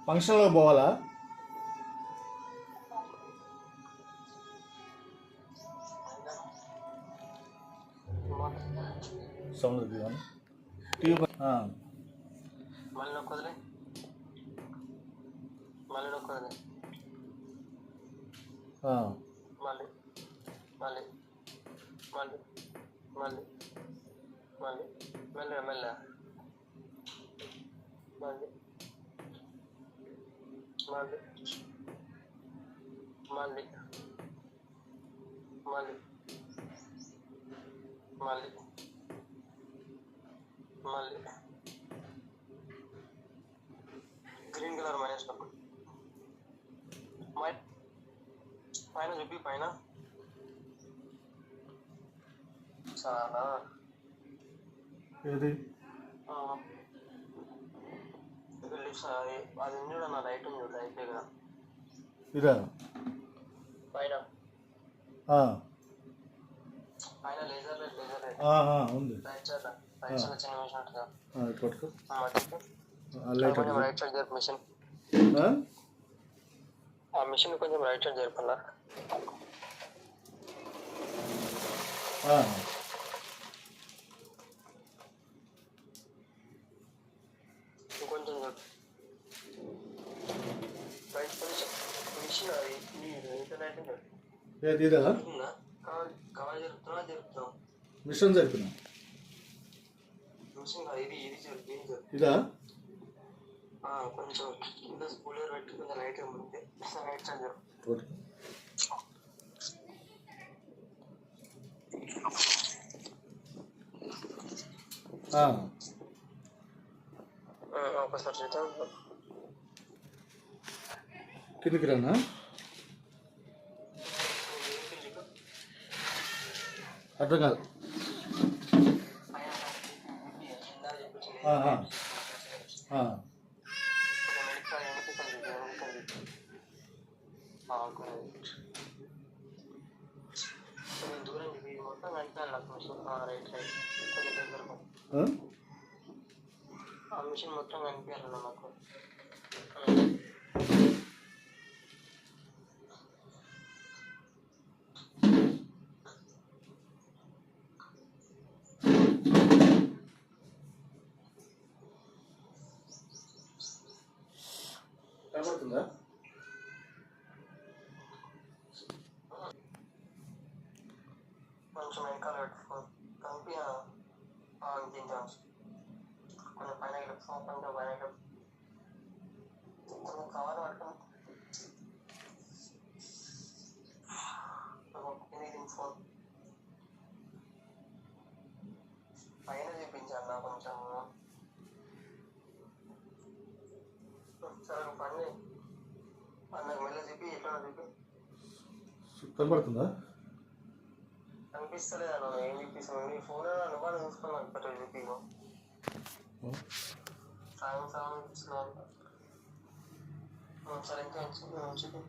ఫంక్షన్లో పోవాలా? Sound TV మళ్ళీ నొక్కదులే మళ్ళీ నొక్కదులే మళ్ళీ మళ్ళీ మళ్ళీ మళ్ళీ మళ్ళీ మెల్ల మెల్ల మళ్ళీ మళ్ళీ మళ్ళీ మళ్ళీ మళ్ళీ మళ్ళీ గ్రీన్ కలర్ మైనస్ నొక్కు పైన చూపి పైన చాలా ఏది అది చూడ నా రైట్ ఉంది చూడ అయిపోయి కదా ఇదా పైన పైన లేజర్ ఉంది రైట్ సైడ్ రైట్ సైడ్ చిన్న మిషన్ ఉంటుందా పట్టుకో కొంచెం రైట్ సైడ్ జరుపు మిషన్ ఆ మిషన్ కొంచెం రైట్ సైడ్ జరపన్నా ఇంకొంచెం రైట్ కొంచెం మిషన్ అది ఏది ఇదా కవర్ జరుపుతున్నాం మిషన్ జరిపినా మిషన్ కాదు ఇది ఇదా కొంచెం కింద స్కూలర్ పెట్టి కొంచెం లైట్ ఉంది రైట్ సైడ్ జరుపు ఒకసారి చేద్దాం కిందికి రానా అర్థం కాదు దూరం మొత్తం కనిపించాలి రైట్ సైడ్ కొంచెం దగ్గర ఆ మిషన్ మొత్తం కనిపించాలన్న మాకు కనబడుతుందా? కొంచెం వెనకాల పెట్టుకో కలిపి దించాను కొంచెం పైన కొంచెం పైన కొంచెం కవర్ పట్టుకుని ఫోన్ పైన చూపించాను నా కొంచెం సరే పని నాకు మెల్ల చూపి ఎట్లా చూపి కనబడుతుందా? అనిపిస్తలేదు ఏం చూపిస్తాను నీ ఫోన్ నువ్వు చూసుకున్నాను పెట్ట చూపి సాయం సాయం చూపిస్తున్నాను సరే ఇంకా చూపి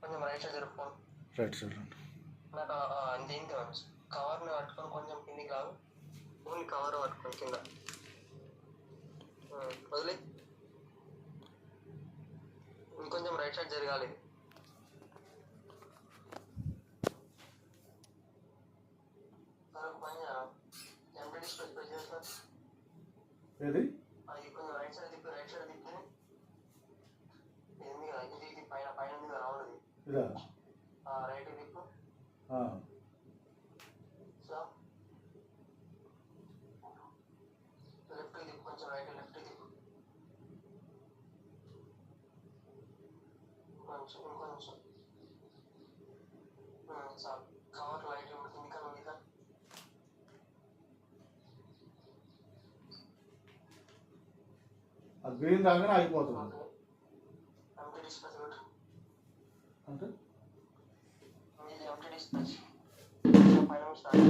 కొంచెం రైట్ సైడ్ జరుపు ఫోన్ రైట్ సైడ్ నాకు దీనికి కవర్ని పట్టుకొని కొంచెం కిందికి రాదు ఓన్లీ కవర్ పట్టుకొని కింద వదిలే ఇంకొంచెం రైట్ సైడ్ జరగాలి ఏది అది కొంచెం రైట్ సైడ్ తిప్పి ఏంది ఇది పైన పైన ఉంది కదా రౌండ్ ఇదా రైట్ తిప్పు లెఫ్ట్ తిప్పు కొంచెం రైట్ లెఫ్ట్ తిప్పు కొంచెం ఇంకొంచెం చాలు కవర్ లైట్ ఉంటుంది కానీ ఉంది కానీ గ్రీన్ రాగానే ఆగిపోతుంది ఎంటీ డిస్ప్లేస్ పెట్టు అంటే ఇది ఎంటీ డిస్ప్లేస్ పైన స్టార్ట్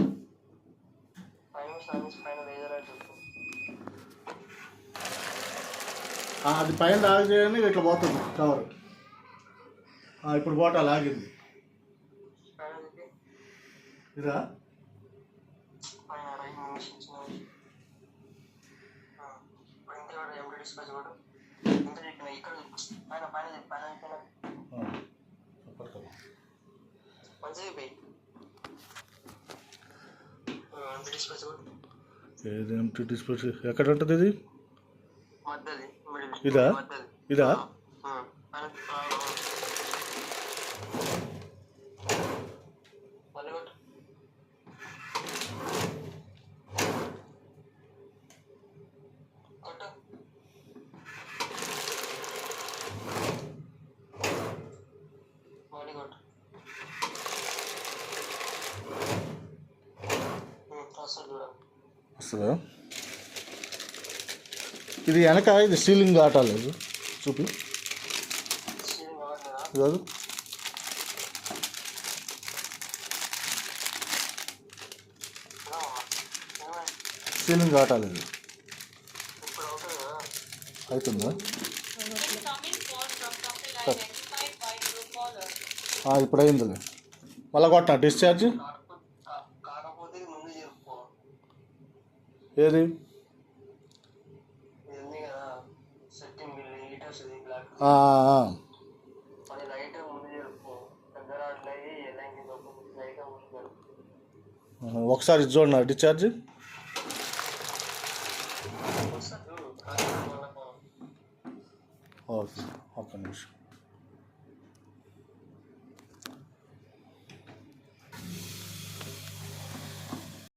పైన లేజర్ లైట్ ఉంటుంది అది పైన లాగ్ చేయని ఇట్లా పోతుంది కవర్ ఇప్పుడు పోటా లాగింది ఇదా పైన రైట్ మిషన్ కూడా ఎంటీ డిస్పాచ్ కూడా ఇంత చెప్పిన ఇక్కడ పైన పైన పైన మంచిగా పోయి ఎంటీ డిస్పాచ్ కూడా ఏది ఎంటీ డిస్పాచ్ ఎక్కడ ఉంటుంది ఇది? మధ్యది మిడిల్ ఇదా? మధ్యది ఇదా? మళ్ళీ కొట్టు కొట్టు మళ్ళీ కొట్టు వస్తుంది చూడ వస్తుందా? ఇది వెనక ఇది సీలింగ్ ఆటలేదు చూపి సీలింగ్ కావట్లేదా కాదు సీలింగ్ ఆటలేదు ఇప్పుడు అవుతుంది కదా అవుతుందా? Incoming call from couple identified by Truecaller. ఇప్పుడు అయిందిలే. మళ్ళీ కొట్టినా డిశ్చార్జ్ కాకపోతే ఇది ముందు చెప్పుకో ఏది? ఇది ఉంది కదా సెట్టింగ్ లీటర్స్ ఇది బ్లాక్ అది లైట్ ముందు చెప్పుకో దగ్గర అట్లా ఎలాంటి లైట్ ముందు జరుపు ఒకసారి ఇది చూడన్నా డిశ్చార్జ్ వస్తుంది ఓకే ఒక్క నిమిషం